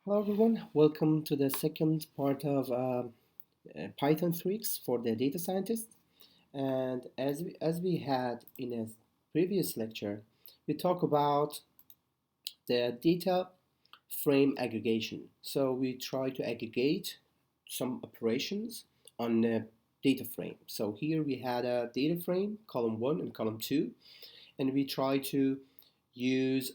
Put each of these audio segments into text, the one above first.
Hello everyone, welcome to the second part of Python tricks for the data scientist. And as we had in a previous lecture, we talk about the data frame aggregation. So we try to aggregate some operations on a data frame. So here we had a data frame, column 1 and column 2, and we try to use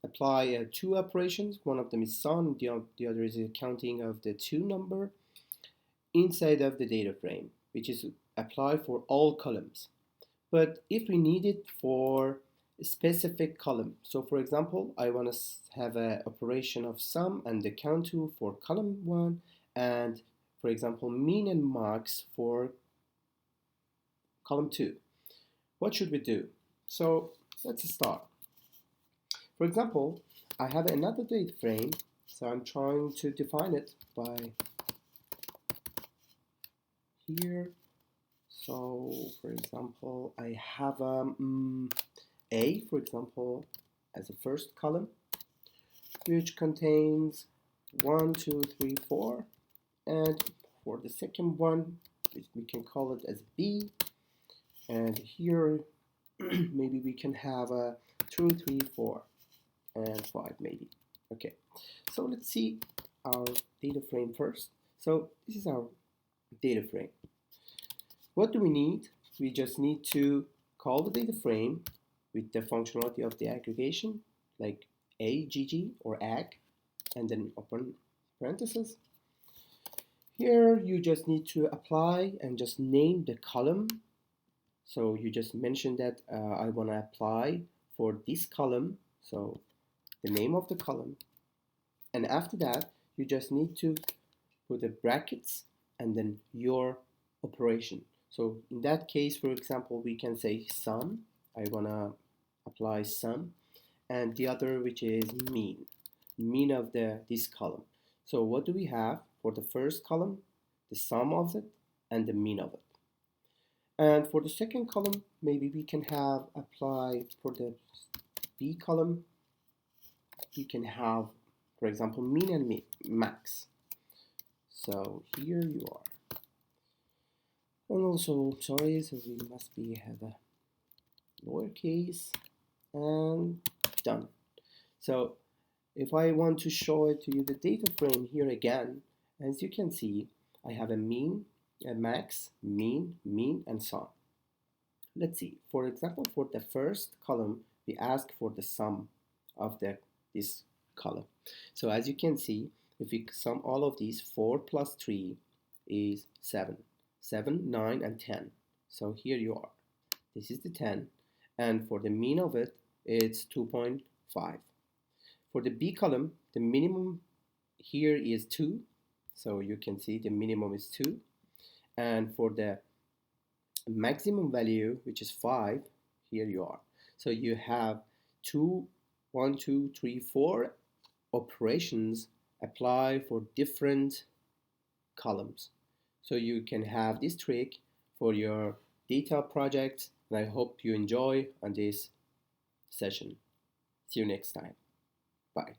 apply two operations. One of them is sum, the other is a counting of the two number inside of the data frame, which is applied for all columns. But if we need it for a specific column, so for example, I want to have an operation of sum and the count to for column 1, and for example, min and max for column 2. What should we do? So let's start. For example, I have another data frame, so I'm trying to define it by here. So for example, I have A, for example, as a first column, which contains 1, 2, 3, 4, and for the second one, we can call it as B, and here maybe we can have a 2, 3, 4. And 5 maybe. Okay, so let's see our data frame first. So this is our data frame. What do we need? We just need to call the data frame with the functionality of the aggregation, like agg or agg, and then open parentheses. Here you just need to apply and just name the column. So you just mention that I want to apply for this column. So the name of the column, and after that you just need to put the brackets and then your operation. So in that case, for example, we can say sum. I want to apply sum, and the other, which is mean of this column. So what do we have for the first column? The sum of it and the mean of it. And for the second column, maybe we can have apply for the B column. We can have, for example, min and max. So here you are. And also, sorry, so we must have a lowercase and done. So if I want to show it to you, the data frame here again, as you can see, I have a mean, a max, mean, and sum. Let's see. For example, for the first column, we ask for the sum of this column. So as you can see, if we sum all of these, 4 plus 3 is 7. 7, 9, and 10. So here you are. This is the 10. And for the mean of it, it's 2.5. For the B column, the minimum here is 2. So you can see the minimum is 2. And for the maximum value, which is 5, here you are. So you have 1, 2, 3, 4 operations apply for different columns. So you can have this trick for your data project, and I hope you enjoy on this session. See you next time. Bye.